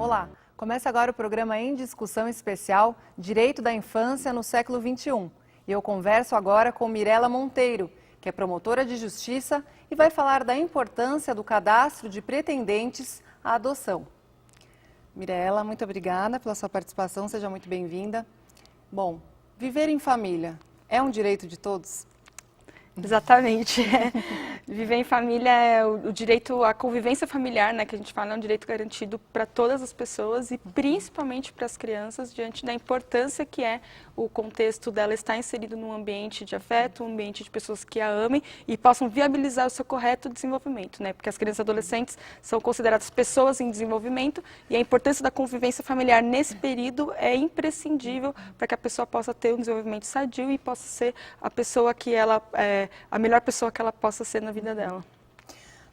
Olá, começa agora o programa Em Discussão Especial Direito da Infância no século XXI. E eu converso agora com Mirela Monteiro, que é promotora de justiça e vai falar da importância do cadastro de pretendentes à adoção. Mirela, muito obrigada pela sua participação, seja muito bem-vinda. Bom, viver em família é um direito de todos? Exatamente. Viver em família é o direito à convivência familiar, né, que a gente fala, é um direito garantido para todas as pessoas e principalmente para as crianças, diante da importância que é o contexto dela estar inserido num ambiente de afeto, um ambiente de pessoas que a amem e possam viabilizar o seu correto desenvolvimento, né, porque as crianças e adolescentes são consideradas pessoas em desenvolvimento e a importância da convivência familiar nesse período é imprescindível para que a pessoa possa ter um desenvolvimento sadio e possa ser a pessoa que ela a melhor pessoa que ela possa ser na vida dela.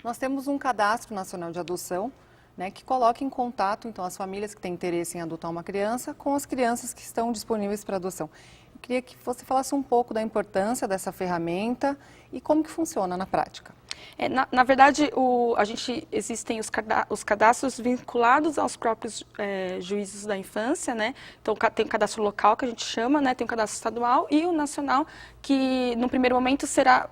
Nós temos um cadastro nacional de adoção, né, que coloca em contato então as famílias que têm interesse em adotar uma criança com as crianças que estão disponíveis para adoção. Eu queria que você falasse um pouco da importância dessa ferramenta e como que funciona na prática. Na verdade, existem os cadastros vinculados aos próprios juízes da infância, né? Então, tem o cadastro local, que a gente chama, né? Tem o cadastro estadual e o nacional, que no primeiro momento será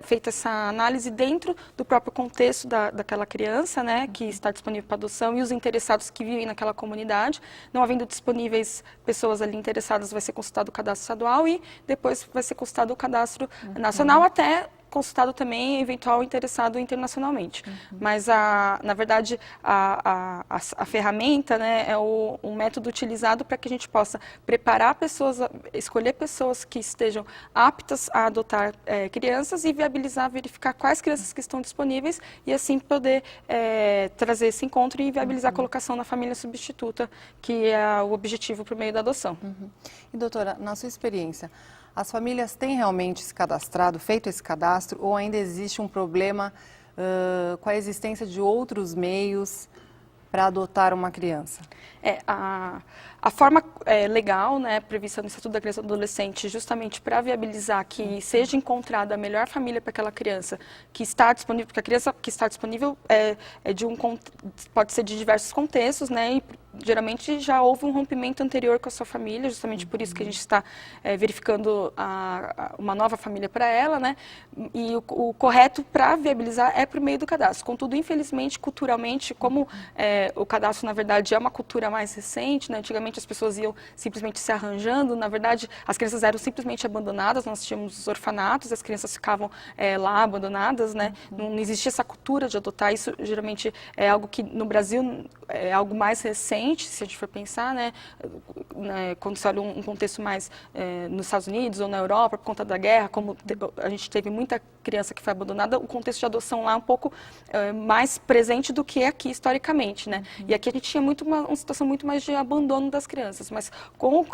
feita essa análise dentro do próprio contexto daquela criança, né? Que está disponível para adoção e os interessados que vivem naquela comunidade. Não havendo disponíveis pessoas ali interessadas, vai ser consultado o cadastro estadual e depois vai ser consultado o cadastro nacional até consultado também eventual interessado internacionalmente. Mas, na verdade, a ferramenta, né, é um método utilizado para que a gente possa preparar pessoas, escolher pessoas que estejam aptas a adotar crianças e viabilizar, verificar quais crianças que estão disponíveis e assim poder trazer esse encontro e viabilizar a colocação na família substituta, que é o objetivo por meio da adoção. E doutora, na sua experiência, as famílias têm realmente se cadastrado, feito esse cadastro, ou ainda existe um problema com a existência de outros meios para adotar uma criança? A forma legal, né, prevista no Estatuto da Criança e do Adolescente, justamente para viabilizar que seja encontrada a melhor família para aquela criança que está disponível, porque a criança que está disponível pode ser de diversos contextos, né, e geralmente já houve um rompimento anterior com a sua família, justamente por isso que a gente está verificando uma nova família para ela, né, e o correto para viabilizar é por meio do cadastro. Contudo, infelizmente, culturalmente, como o cadastro, na verdade, é uma cultura mais recente, né, antigamente as pessoas iam simplesmente se arranjando, na verdade, as crianças eram simplesmente abandonadas, nós tínhamos os orfanatos, as crianças ficavam lá abandonadas, né, não existia essa cultura de adotar, isso geralmente é algo que no Brasil é algo mais recente, se a gente for pensar, né, quando se olha um contexto mais nos Estados Unidos ou na Europa, por conta da guerra, como a gente teve muita criança que foi abandonada, o contexto de adoção lá é um pouco mais presente do que aqui historicamente, né, e aqui a gente tinha uma situação muito mais de abandono das crianças, mas com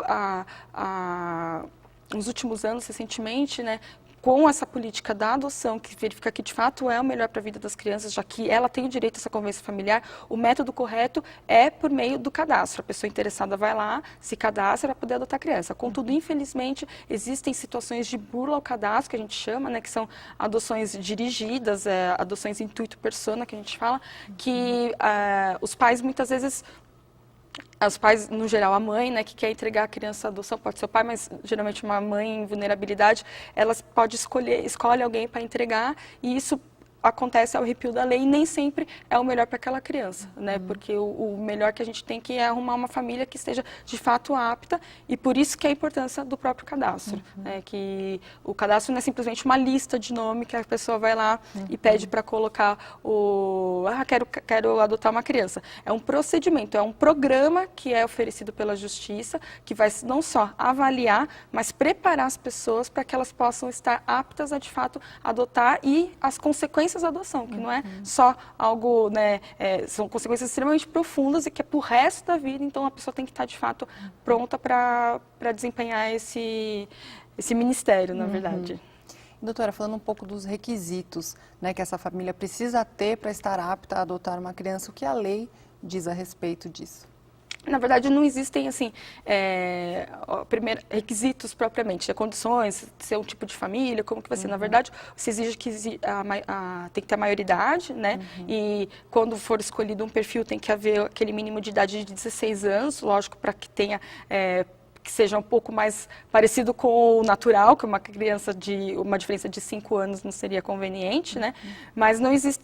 nos últimos anos, recentemente, né, com essa política da adoção, que verifica que de fato é o melhor para a vida das crianças, já que ela tem o direito a essa convivência familiar, o método correto é por meio do cadastro. A pessoa interessada vai lá, se cadastra para poder adotar a criança. Contudo, infelizmente, existem situações de burla ao cadastro, que a gente chama, né, que são adoções dirigidas, adoções intuito persona, que a gente fala, que os pais muitas vezes... Os pais, no geral, a mãe, né, que quer entregar a criança à adoção, pode ser o pai, mas geralmente uma mãe em vulnerabilidade, ela pode escolhe alguém para entregar e isso acontece ao arrepio da lei e nem sempre é o melhor para aquela criança, né? Porque o melhor que a gente tem que é arrumar uma família que esteja de fato apta e por isso que é a importância do próprio cadastro, né? Que o cadastro não é simplesmente uma lista de nome que a pessoa vai lá e pede para colocar quero adotar uma criança. É um procedimento, é um programa que é oferecido pela Justiça que vai não só avaliar, mas preparar as pessoas para que elas possam estar aptas a de fato adotar e as consequências da adoção, que não é só algo, né, são consequências extremamente profundas e que é pro resto da vida, então a pessoa tem que estar de fato pronta para desempenhar esse ministério, na verdade. Doutora, falando um pouco dos requisitos, né, que essa família precisa ter para estar apta a adotar uma criança, o que a lei diz a respeito disso? Na verdade, não existem, assim, requisitos propriamente, condições, ser um tipo de família, como que vai ser. Na verdade, se exige que tem que ter a maioridade, né? E quando for escolhido um perfil, tem que haver aquele mínimo de idade de 16 anos, lógico, para que tenha... que seja um pouco mais parecido com o natural, que uma criança de uma diferença de 5 anos não seria conveniente, né? Mas não existe,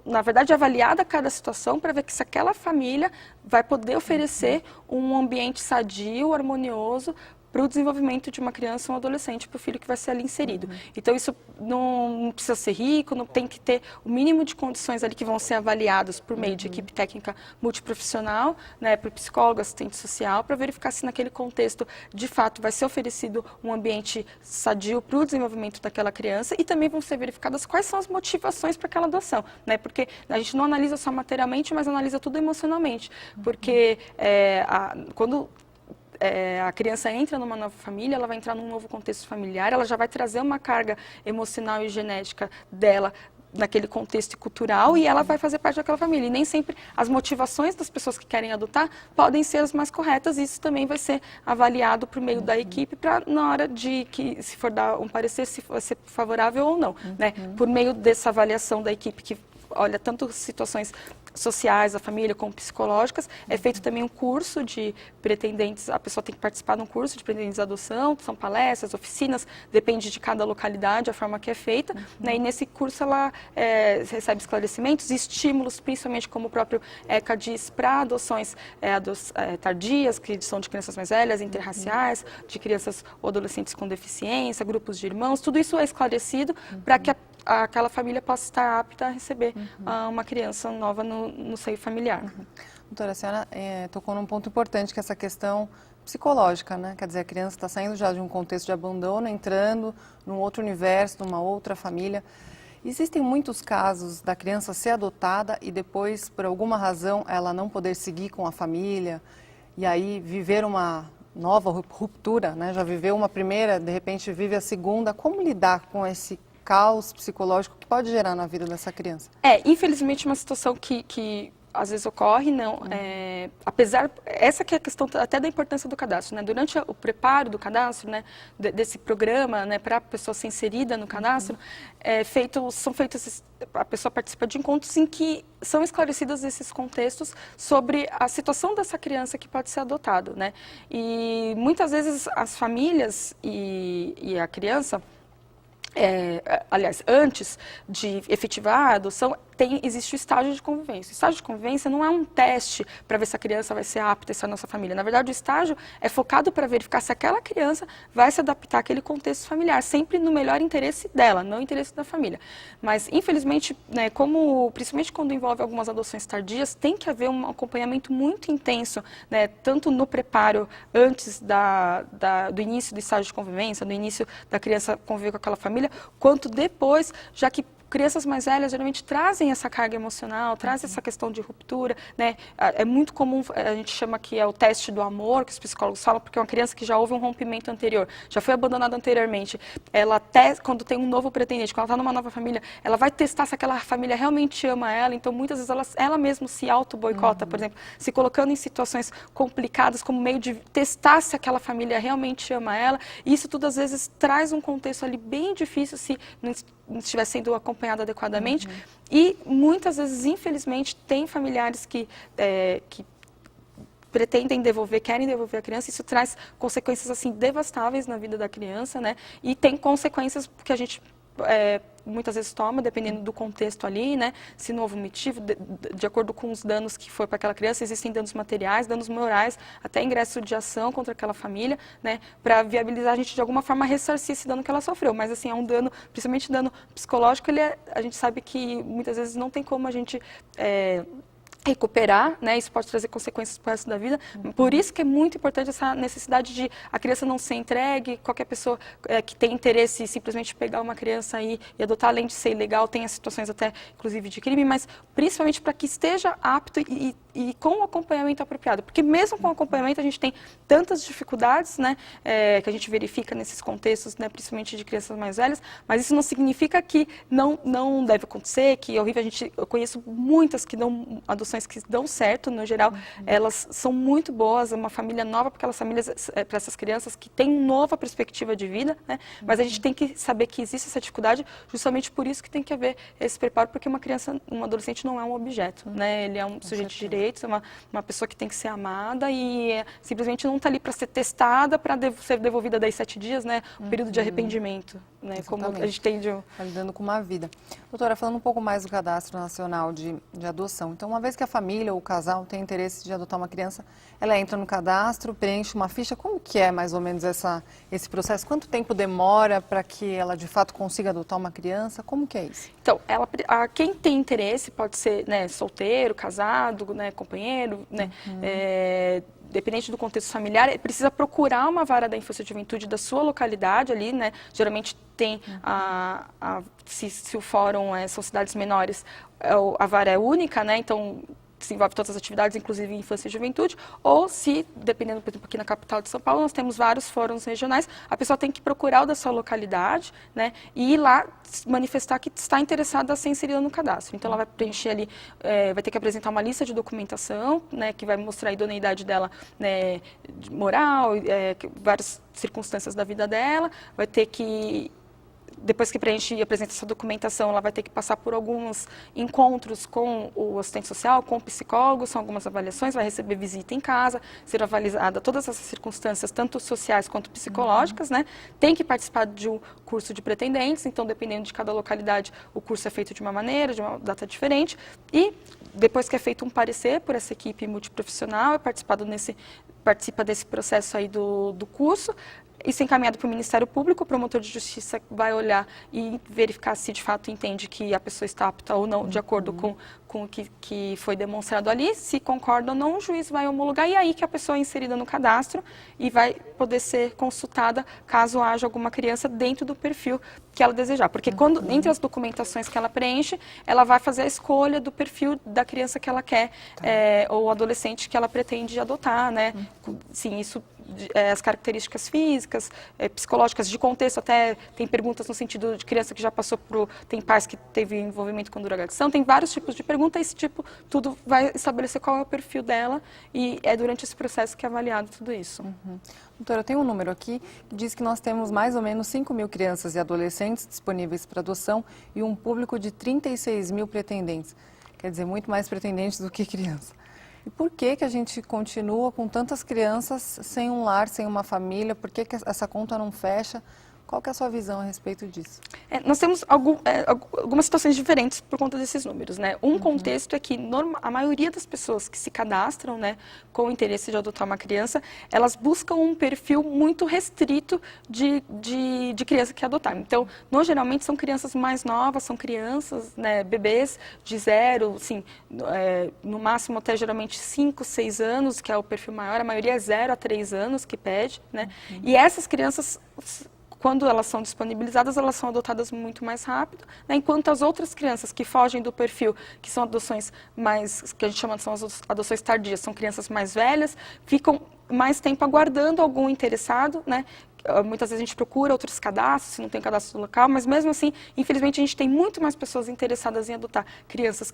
na verdade, é avaliada cada situação para ver que se aquela família vai poder oferecer um ambiente sadio, harmonioso, para o desenvolvimento de uma criança ou um adolescente, para o filho que vai ser ali inserido. Então, isso não precisa ser rico, não tem que ter o mínimo de condições ali que vão ser avaliadas por meio de equipe técnica multiprofissional, né, por psicólogo, assistente social, para verificar se naquele contexto, de fato, vai ser oferecido um ambiente sadio para o desenvolvimento daquela criança e também vão ser verificadas quais são as motivações para aquela adoção, né, porque a gente não analisa só materialmente, mas analisa tudo emocionalmente, porque quando a criança entra numa nova família, ela vai entrar num novo contexto familiar, ela já vai trazer uma carga emocional e genética dela naquele contexto cultural e ela vai fazer parte daquela família. E nem sempre as motivações das pessoas que querem adotar podem ser as mais corretas e isso também vai ser avaliado por meio da equipe para na hora de que, se for dar um parecer, se vai ser favorável ou não, né? Por meio dessa avaliação da equipe que olha tanto situações sociais da família como psicológicas, é feito também um curso de pretendentes, a pessoa tem que participar de um curso de pretendentes de adoção, são palestras, oficinas, depende de cada localidade, a forma que é feita, né, e nesse curso ela recebe esclarecimentos e estímulos, principalmente como o próprio ECA diz, para adoções tardias, que são de crianças mais velhas, interraciais, de crianças ou adolescentes com deficiência, grupos de irmãos, tudo isso é esclarecido para que aquela família possa estar apta a receber uma criança nova no seio familiar. Doutora, a senhora tocou num ponto importante, que é essa questão psicológica, né? Quer dizer, a criança está saindo já de um contexto de abandono, entrando num outro universo, numa outra família. Existem muitos casos da criança ser adotada e depois, por alguma razão, ela não poder seguir com a família e aí viver uma nova ruptura, né? Já viveu uma primeira, de repente vive a segunda. Como lidar com esse caos psicológico que pode gerar na vida dessa criança? Infelizmente, uma situação que às vezes ocorre, não, apesar, essa que é a questão até da importância do cadastro, né? Durante o preparo do cadastro, né, desse programa, né, para a pessoa ser inserida no cadastro, a pessoa participa de encontros em que são esclarecidos esses contextos sobre a situação dessa criança que pode ser adotada, né? E muitas vezes as famílias e a criança, aliás, antes de efetivar a adoção, existe o estágio de convivência. O estágio de convivência não é um teste para ver se a criança vai ser apta a estar na nossa família. Na verdade, o estágio é focado para verificar se aquela criança vai se adaptar àquele contexto familiar, sempre no melhor interesse dela, não no interesse da família. Mas, infelizmente, né, principalmente quando envolve algumas adoções tardias, tem que haver um acompanhamento muito intenso, né, tanto no preparo antes do início do estágio de convivência, do início da criança conviver com aquela família, quanto depois, já que crianças mais velhas geralmente trazem essa carga emocional, trazem essa questão de ruptura, né? É muito comum, a gente chama que é o teste do amor, que os psicólogos falam, porque é uma criança que já houve um rompimento anterior, já foi abandonada anteriormente, ela até, quando tem um novo pretendente, quando ela está numa nova família, ela vai testar se aquela família realmente ama ela, então muitas vezes ela mesma se auto-boicota, por exemplo, se colocando em situações complicadas como meio de testar se aquela família realmente ama ela, e isso tudo às vezes traz um contexto ali bem difícil se não estiver sendo acompanhado adequadamente, e muitas vezes, infelizmente, tem familiares que pretendem devolver, querem devolver a criança, isso traz consequências assim devastáveis na vida da criança, né? E tem consequências que a gente muitas vezes toma, dependendo do contexto ali, né? Se não houve um motivo, de acordo com os danos que foi para aquela criança, existem danos materiais, danos morais, até ingresso de ação contra aquela família, né? Para viabilizar a gente de alguma forma ressarcir esse dano que ela sofreu. Mas assim, é um dano, principalmente dano psicológico, a gente sabe que muitas vezes não tem como a gente recuperar, né? Isso pode trazer consequências para o resto da vida. Por isso que é muito importante essa necessidade de a criança não ser entregue, qualquer pessoa que tem interesse em simplesmente pegar uma criança aí e adotar, além de ser ilegal, tem as situações até, inclusive, de crime, mas principalmente para que esteja apto e e com o acompanhamento apropriado. Porque mesmo com o acompanhamento a gente tem tantas dificuldades, né, que a gente verifica nesses contextos, né, principalmente de crianças mais velhas, mas isso não significa que não deve acontecer, que é horrível. Eu conheço muitas adoções que dão certo, no geral, elas são muito boas, é uma família nova para aquelas famílias, para essas crianças que têm nova perspectiva de vida, né, mas a gente tem que saber que existe essa dificuldade, justamente por isso que tem que haver esse preparo, porque uma criança, um adolescente não é um objeto, né, ele é um sujeito de direitos, é uma pessoa que tem que ser amada e simplesmente não está ali para ser testada, para ser devolvida daí 7 dias, né, um período de arrependimento, né, como a gente tem de... Tá lidando com uma vida. Doutora, falando um pouco mais do Cadastro Nacional de Adoção, então uma vez que a família ou o casal tem interesse de adotar uma criança, ela entra no cadastro, preenche uma ficha, como que é mais ou menos esse processo? Quanto tempo demora para que ela de fato consiga adotar uma criança? Como que é isso? Então, quem tem interesse pode ser, né, solteiro, casado, né, companheiro, né, dependente do contexto familiar, precisa procurar uma vara da infância e juventude da sua localidade ali, né, geralmente tem, se o fórum são cidades menores, a vara é única, né, então se envolve todas as atividades, inclusive infância e juventude, ou se, dependendo, por exemplo, aqui na capital de São Paulo, nós temos vários fóruns regionais, a pessoa tem que procurar o da sua localidade, né, e ir lá manifestar que está interessada a ser inserida no cadastro. Então, ela vai preencher ali, vai ter que apresentar uma lista de documentação, né, que vai mostrar a idoneidade dela, né, moral, várias circunstâncias da vida dela, vai ter que... Depois que preenche e apresenta essa documentação, ela vai ter que passar por alguns encontros com o assistente social, com o psicólogo, são algumas avaliações, vai receber visita em casa, ser avaliada todas essas circunstâncias, tanto sociais quanto psicológicas, né? Tem que participar de um curso de pretendentes, então dependendo de cada localidade, o curso é feito de uma maneira, de uma data diferente, e depois que é feito um parecer por essa equipe multiprofissional, participa desse processo aí do curso. Isso é encaminhado para o Ministério Público, o promotor de justiça vai olhar e verificar se de fato entende que a pessoa está apta ou não, de acordo com o que foi demonstrado ali. Se concorda ou não, o juiz vai homologar e é aí que a pessoa é inserida no cadastro e vai poder ser consultada caso haja alguma criança dentro do perfil que ela desejar. Porque entre as documentações que ela preenche, ela vai fazer a escolha do perfil da criança que ela quer, ou adolescente que ela pretende adotar, né? Sim, isso... as características físicas, psicológicas, de contexto, até tem perguntas no sentido de criança que já passou tem pais que teve envolvimento com drogadição, tem vários tipos de pergunta, esse tipo, tudo vai estabelecer qual é o perfil dela e é durante esse processo que é avaliado tudo isso. Doutora, eu tenho um número aqui que diz que nós temos mais ou menos 5.000 crianças e adolescentes disponíveis para adoção e um público de 36 mil pretendentes. Quer dizer, muito mais pretendentes do que criança. E por que a gente continua com tantas crianças sem um lar, sem uma família? Por que essa conta não fecha? Qual que é a sua visão a respeito disso? Nós temos algumas situações diferentes por conta desses números, né? Um contexto é que a maioria das pessoas que se cadastram, né, com o interesse de adotar uma criança, elas buscam um perfil muito restrito de criança que adotar. Então, geralmente são crianças mais novas, são crianças, né, bebês de 0, assim, no máximo até geralmente 5, 6 anos, que é o perfil maior, a maioria é 0 a 3 anos que pede, né? E essas crianças, quando elas são disponibilizadas, elas são adotadas muito mais rápido, né? Enquanto as outras crianças que fogem do perfil, que são adoções que a gente chama de adoções tardias, são crianças mais velhas, ficam mais tempo aguardando algum interessado, né? Muitas vezes a gente procura outros cadastros, se não tem cadastro local, mas mesmo assim, infelizmente, a gente tem muito mais pessoas interessadas em adotar crianças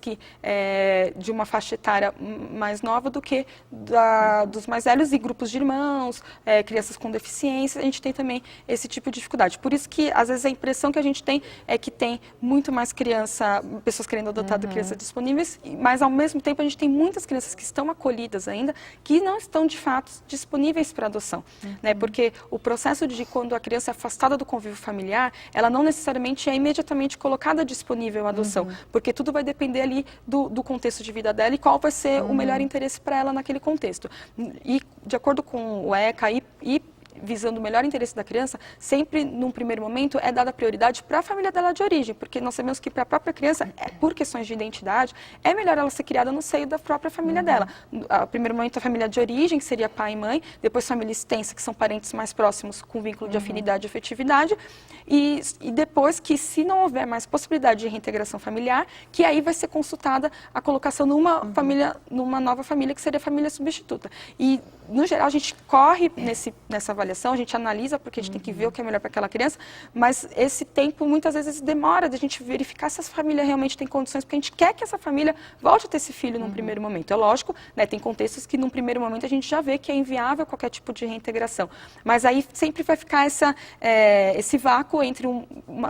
de uma faixa etária mais nova do que dos mais velhos e grupos de irmãos, crianças com deficiência, a gente tem também esse tipo de dificuldade. Por isso que, às vezes, a impressão que a gente tem é que tem muito mais pessoas querendo adotar do que crianças disponíveis, mas, ao mesmo tempo, a gente tem muitas crianças que estão acolhidas ainda, que não estão, de fato, disponíveis para adoção, né? Porque o processo de quando a criança é afastada do convívio familiar, ela não necessariamente é imediatamente colocada disponível à adoção, porque tudo vai depender ali do contexto de vida dela e qual vai ser o melhor interesse para ela naquele contexto. E, de acordo com o ECA e visando o melhor interesse da criança, sempre, num primeiro momento, é dada prioridade para a família dela de origem, porque nós sabemos que para a própria criança, por questões de identidade, é melhor ela ser criada no seio da própria família dela. No primeiro momento, a família de origem, que seria pai e mãe, depois família extensa, que são parentes mais próximos, com vínculo de afinidade e afetividade, e depois que, se não houver mais possibilidade de reintegração familiar, que aí vai ser consultada a colocação numa família, numa nova família, que seria a família substituta. E, no geral, a gente corre nessa avaliação, a gente analisa, porque a gente tem que ver o que é melhor para aquela criança, mas esse tempo, muitas vezes, demora de a gente verificar se essa família realmente tem condições, porque a gente quer que essa família volte a ter esse filho num primeiro momento. É lógico, né, tem contextos que, num primeiro momento, a gente já vê que é inviável qualquer tipo de reintegração. Mas aí sempre vai ficar esse vácuo entre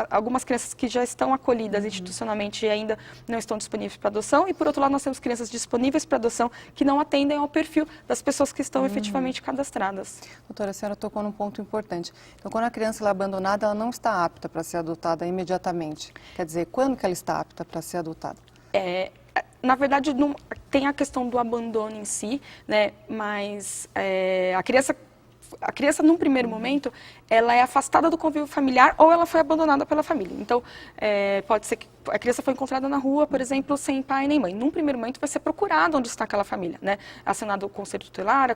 algumas crianças que já estão acolhidas institucionalmente e ainda não estão disponíveis para adoção, e, por outro lado, nós temos crianças disponíveis para adoção que não atendem ao perfil das pessoas que estão efetivamente cadastradas. Doutora, a senhora tocou num ponto importante. Então, quando a criança é abandonada, ela não está apta para ser adotada imediatamente. Quer dizer, quando que ela está apta para ser adotada? Na verdade, não, tem a questão do abandono em si, né? Mas a criança, num primeiro momento, ela é afastada do convívio familiar ou ela foi abandonada pela família. Então, pode ser que a criança foi encontrada na rua, por exemplo, sem pai nem mãe. Num primeiro momento, vai ser procurado onde está aquela família, né? Acionado o conselho tutelar,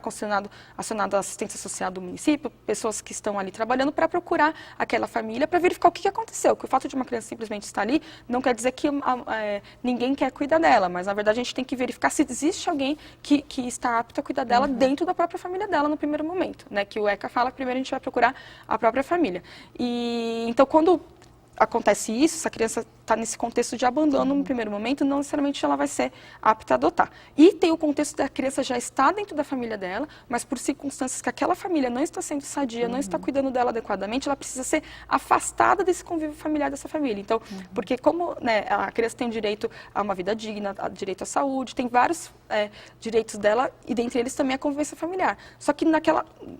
acionado a assistência social do município, pessoas que estão ali trabalhando para procurar aquela família, para verificar o que aconteceu. Que o fato de uma criança simplesmente estar ali não quer dizer que ninguém quer cuidar dela, mas, na verdade, a gente tem que verificar se existe alguém que está apto a cuidar dela dentro da própria família dela no primeiro momento, né? Que o ECA fala que primeiro a gente vai procurar a própria família. E então, quando acontece isso, essa criança está nesse contexto de abandono no primeiro momento, não necessariamente ela vai ser apta a adotar. E tem o contexto da criança já estar dentro da família dela, mas por circunstâncias que aquela família não está sendo sadia, não está cuidando dela adequadamente, ela precisa ser afastada desse convívio familiar dessa família. Então, porque como, né, a criança tem direito a uma vida digna, direito à saúde, tem vários direitos dela, e dentre eles também a convivência familiar. Só que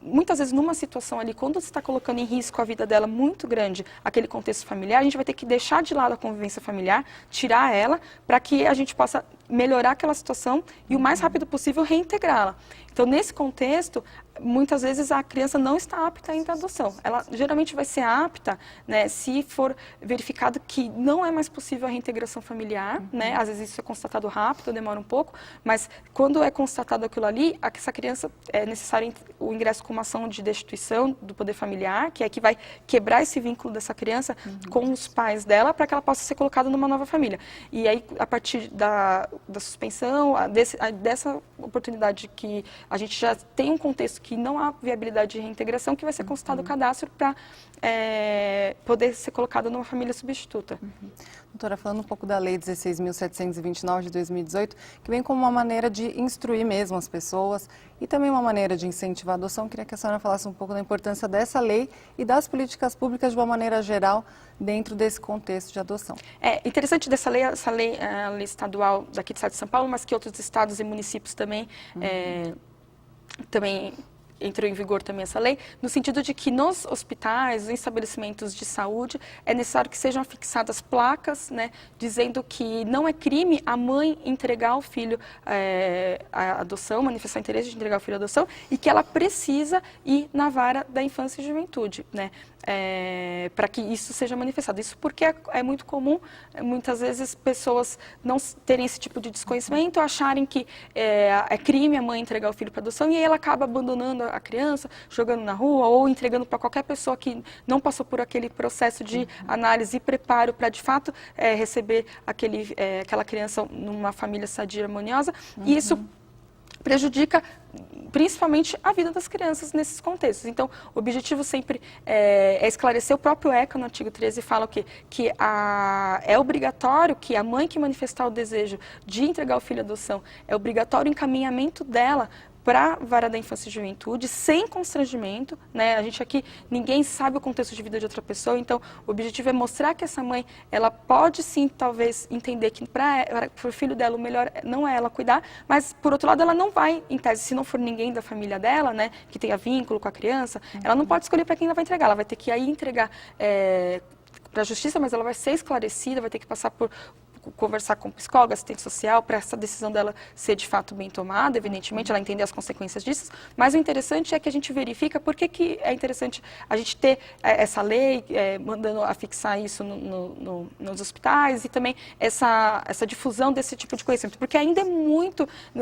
muitas vezes numa situação ali, quando você está colocando em risco a vida dela muito grande, aquele contexto familiar, a gente vai ter que deixar de lado a convivência familiar, tirar ela, para que a gente possa melhorar aquela situação e o mais rápido possível reintegrá-la. Então, nesse contexto, muitas vezes a criança não está apta ainda à adoção. Ela geralmente vai ser apta, né, se for verificado que não é mais possível a reintegração familiar, né? Às vezes isso é constatado rápido, demora um pouco, mas quando é constatado aquilo ali, essa criança é necessário o ingresso com uma ação de destituição do poder familiar, que é que vai quebrar esse vínculo dessa criança com os pais dela, para que ela possa ser colocada numa nova família. E aí, a partir da suspensão, dessa oportunidade que a gente já tem um contexto que não há viabilidade de reintegração, que vai ser consultado o cadastro para poder ser colocado numa família substituta. Doutora, falando um pouco da Lei 16.729 de 2018, que vem como uma maneira de instruir mesmo as pessoas e também uma maneira de incentivar a adoção, queria que a senhora falasse um pouco da importância dessa lei e das políticas públicas de uma maneira geral dentro desse contexto de adoção. É interessante dessa lei, essa lei é a lei estadual daqui do estado de São Paulo, mas que outros estados e municípios também entrou em vigor também essa lei, no sentido de que nos hospitais, nos estabelecimentos de saúde, é necessário que sejam fixadas placas, né, dizendo que não é crime a mãe entregar o filho à adoção, manifestar interesse de entregar o filho à adoção, e que ela precisa ir na vara da infância e juventude, né, para que isso seja manifestado. Isso porque é muito comum, muitas vezes, pessoas não terem esse tipo de desconhecimento, acharem que é crime a mãe entregar o filho para adoção, e aí ela acaba abandonando a criança, jogando na rua ou entregando para qualquer pessoa que não passou por aquele processo de análise e preparo para, de fato, receber aquela criança numa família sadia e harmoniosa. E isso prejudica principalmente a vida das crianças nesses contextos. Então, o objetivo sempre é esclarecer. O próprio ECA, no artigo 13, fala o quê? Que é obrigatório que a mãe que manifestar o desejo de entregar o filho à adoção, é obrigatório o encaminhamento dela para a vara da infância e juventude, sem constrangimento, né? A gente aqui, ninguém sabe o contexto de vida de outra pessoa, então o objetivo é mostrar que essa mãe, ela pode sim, talvez, entender que para o filho dela o melhor não é ela cuidar, mas, por outro lado, ela não vai, em tese, se não for ninguém da família dela, né, que tenha vínculo com a criança, ela não pode escolher para quem ela vai entregar, ela vai ter que aí entregar para a justiça, mas ela vai ser esclarecida, vai ter que passar por conversar com o psicólogo, assistente social, para essa decisão dela ser de fato bem tomada, evidentemente, ela entender as consequências disso, mas o interessante é que a gente verifica por que é interessante a gente ter essa lei, mandando afixar isso nos hospitais e também essa difusão desse tipo de conhecimento, porque ainda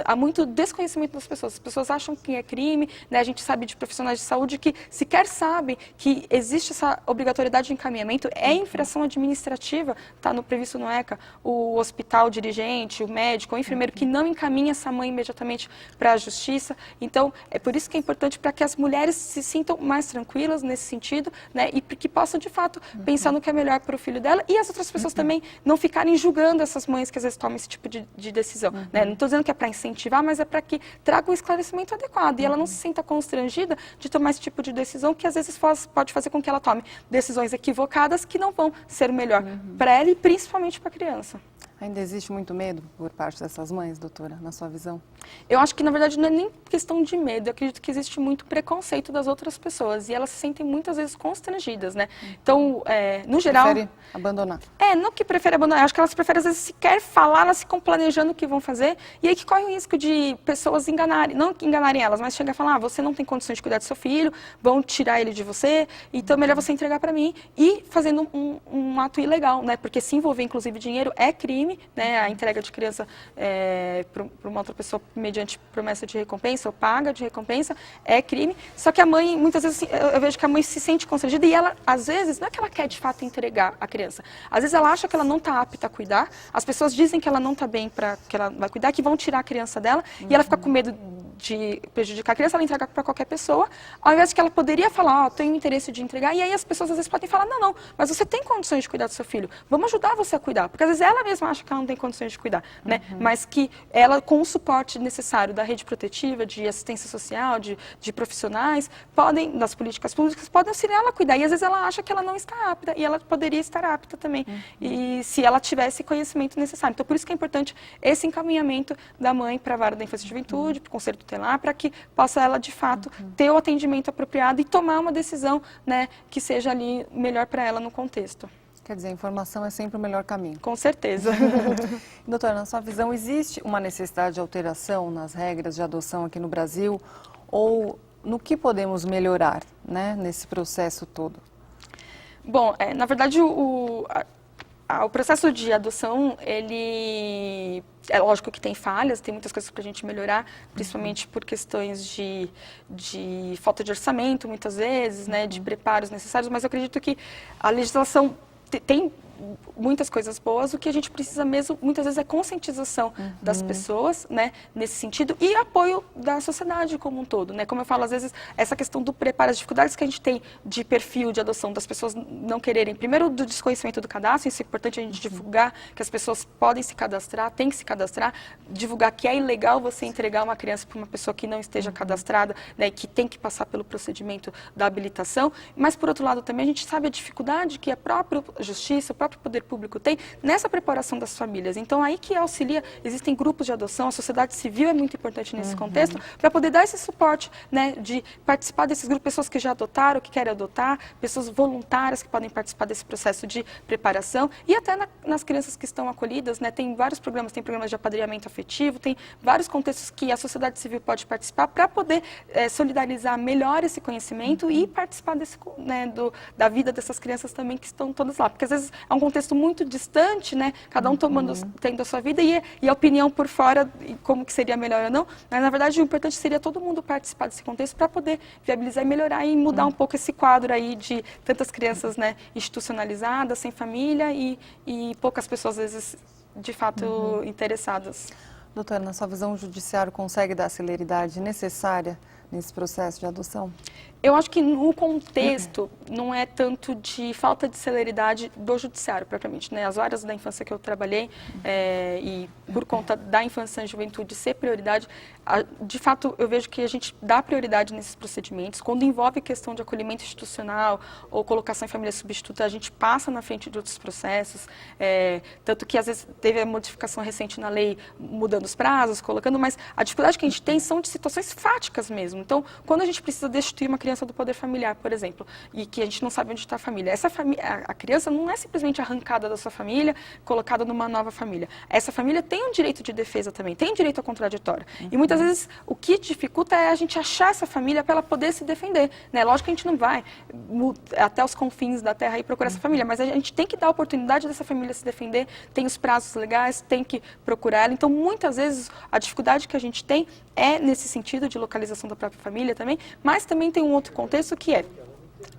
há muito desconhecimento das pessoas. As pessoas acham que é crime, né? A gente sabe de profissionais de saúde que sequer sabem que existe essa obrigatoriedade de encaminhamento, é infração administrativa, está previsto no ECA, o hospital dirigente, o médico, o enfermeiro que não encaminha essa mãe imediatamente para a justiça. Então, é por isso que é importante para que as mulheres se sintam mais tranquilas nesse sentido, né? E que possam, de fato, pensar no que é melhor para o filho dela e as outras pessoas também não ficarem julgando essas mães que às vezes tomam esse tipo de decisão. Né? Não estou dizendo que é para incentivar, mas é para que traga um esclarecimento adequado e ela não se sinta constrangida de tomar esse tipo de decisão que às vezes pode fazer com que ela tome decisões equivocadas que não vão ser o melhor para ela e principalmente para a criança. Ainda existe muito medo por parte dessas mães, doutora, na sua visão? Eu acho que, na verdade, não é nem questão de medo. Eu acredito que existe muito preconceito das outras pessoas. E elas se sentem, muitas vezes, constrangidas, né? Então, no geral... Prefere abandonar? Não que prefere abandonar. Eu acho que elas preferem, às vezes, sequer falar, elas ficam planejando o que vão fazer. E aí que corre o risco de pessoas enganarem. Não que enganarem elas, mas chegar a falar, você não tem condições de cuidar do seu filho, vão tirar ele de você, então é melhor você entregar para mim. E fazendo um ato ilegal, né? Porque se envolver, inclusive, dinheiro é crime. Né, a entrega de criança para uma outra pessoa mediante promessa de recompensa ou paga de recompensa é crime. Só que a mãe, muitas vezes, eu vejo que a mãe se sente constrangida e ela, às vezes, não é que ela quer de fato entregar a criança. Às vezes ela acha que ela não está apta a cuidar, as pessoas dizem que ela não está bem para que ela vai cuidar, que vão tirar a criança dela e ela fica com medo de prejudicar a criança, ela entrega para qualquer pessoa, ao invés de que ela poderia falar, tenho interesse de entregar, e aí as pessoas às vezes podem falar, não, mas você tem condições de cuidar do seu filho, vamos ajudar você a cuidar, porque às vezes ela mesma acha que ela não tem condições de cuidar, né? Mas que ela, com o suporte necessário da rede protetiva, de assistência social, de profissionais, das políticas públicas, podem auxiliar ela a cuidar, e às vezes ela acha que ela não está apta, e ela poderia estar apta também, e se ela tivesse conhecimento necessário. Então, por isso que é importante esse encaminhamento da mãe para a vara da infância e juventude, para o conselho tutelar, para que possa ela, de fato, ter o atendimento apropriado e tomar uma decisão, né, que seja ali melhor para ela no contexto. Quer dizer, a informação é sempre o melhor caminho. Com certeza. Doutora, na sua visão, existe uma necessidade de alteração nas regras de adoção aqui no Brasil? Ou no que podemos melhorar, né, nesse processo todo? Bom, na verdade, o processo de adoção, ele é lógico que tem falhas, tem muitas coisas para a gente melhorar, principalmente por questões de falta de orçamento, muitas vezes, né, de preparos necessários, mas eu acredito que a legislação tem muitas coisas boas, o que a gente precisa mesmo, muitas vezes, é conscientização das pessoas, né, nesse sentido, e apoio da sociedade como um todo, né, como eu falo, às vezes, essa questão do preparo, as dificuldades que a gente tem de perfil de adoção, das pessoas não quererem, primeiro, do desconhecimento do cadastro, isso é importante a gente divulgar, que as pessoas podem se cadastrar, têm que se cadastrar, divulgar que é ilegal você entregar uma criança para uma pessoa que não esteja cadastrada, né, que tem que passar pelo procedimento da habilitação, mas, por outro lado, também a gente sabe a dificuldade que a própria justiça, o próprio poder público tem nessa preparação das famílias. Então, aí que auxilia, existem grupos de adoção, a sociedade civil é muito importante nesse contexto, para poder dar esse suporte, né, de participar desses grupos, pessoas que já adotaram, que querem adotar, pessoas voluntárias que podem participar desse processo de preparação e até nas crianças que estão acolhidas, né, tem vários programas, tem programas de apadrinhamento afetivo, tem vários contextos que a sociedade civil pode participar para poder solidarizar melhor esse conhecimento e participar né, da vida dessas crianças também que estão todas lá, porque às vezes é um contexto muito distante, né? Cada um tendo a sua vida e a opinião por fora, como que seria melhor ou não. Mas, na verdade, o importante seria todo mundo participar desse contexto para poder viabilizar e melhorar e mudar um pouco esse quadro aí de tantas crianças, né, institucionalizadas, sem família e poucas pessoas, às vezes, de fato, interessadas. Doutora, na sua visão, o judiciário consegue dar a celeridade necessária nesse processo de adoção? Eu acho que no contexto não é tanto de falta de celeridade do judiciário, propriamente, né? As áreas da infância que eu trabalhei e por conta da infância e juventude ser prioridade, de fato eu vejo que a gente dá prioridade nesses procedimentos. Quando envolve questão de acolhimento institucional ou colocação em família substituta, a gente passa na frente de outros processos, tanto que às vezes teve a modificação recente na lei mudando os prazos, colocando, mas a dificuldade que a gente tem são de situações fáticas mesmo. mesmo. Então, quando a gente precisa destituir uma criança do poder familiar, por exemplo, e que a gente não sabe onde está a família, a criança não é simplesmente arrancada da sua família, colocada numa nova família. Essa família tem um direito de defesa também, tem um direito ao contraditório. E muitas vezes o que dificulta é a gente achar essa família para ela poder se defender, né? Lógico que a gente não vai até os confins da terra e procurar essa família, mas a gente tem que dar a oportunidade dessa família se defender, tem os prazos legais, tem que procurar ela. Então, muitas vezes, a dificuldade que a gente tem é nesse sentido de localização da própria família também, mas também tem um outro contexto que é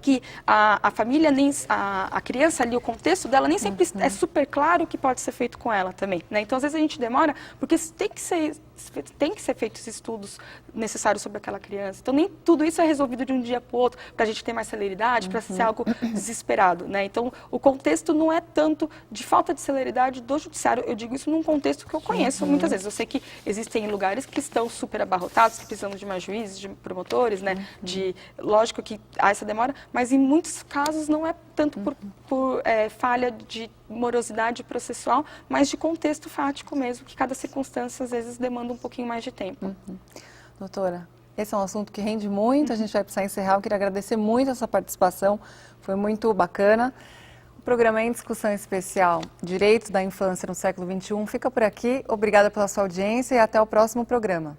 que a família, a criança ali, o contexto dela nem sempre é super claro o que pode ser feito com ela também, né? Então, às vezes a gente demora, porque tem que ser feitos estudos necessários sobre aquela criança. Então, nem tudo isso é resolvido de um dia para o outro, para a gente ter mais celeridade, para ser algo desesperado, né? Então, o contexto não é tanto de falta de celeridade do judiciário, eu digo isso num contexto que eu conheço muitas vezes. Eu sei que existem lugares que estão super abarrotados, que precisam de mais juízes, de promotores, né? Lógico que há essa demora, mas em muitos casos não é tanto por falha de morosidade processual, mas de contexto fático mesmo, que cada circunstância às vezes demanda um pouquinho mais de tempo. Doutora, esse é um assunto que rende muito, a gente vai precisar encerrar. Eu queria agradecer muito a sua participação, foi muito bacana. O programa Em Discussão Especial Direitos da Infância no Século XXI fica por aqui. Obrigada pela sua audiência e até o próximo programa.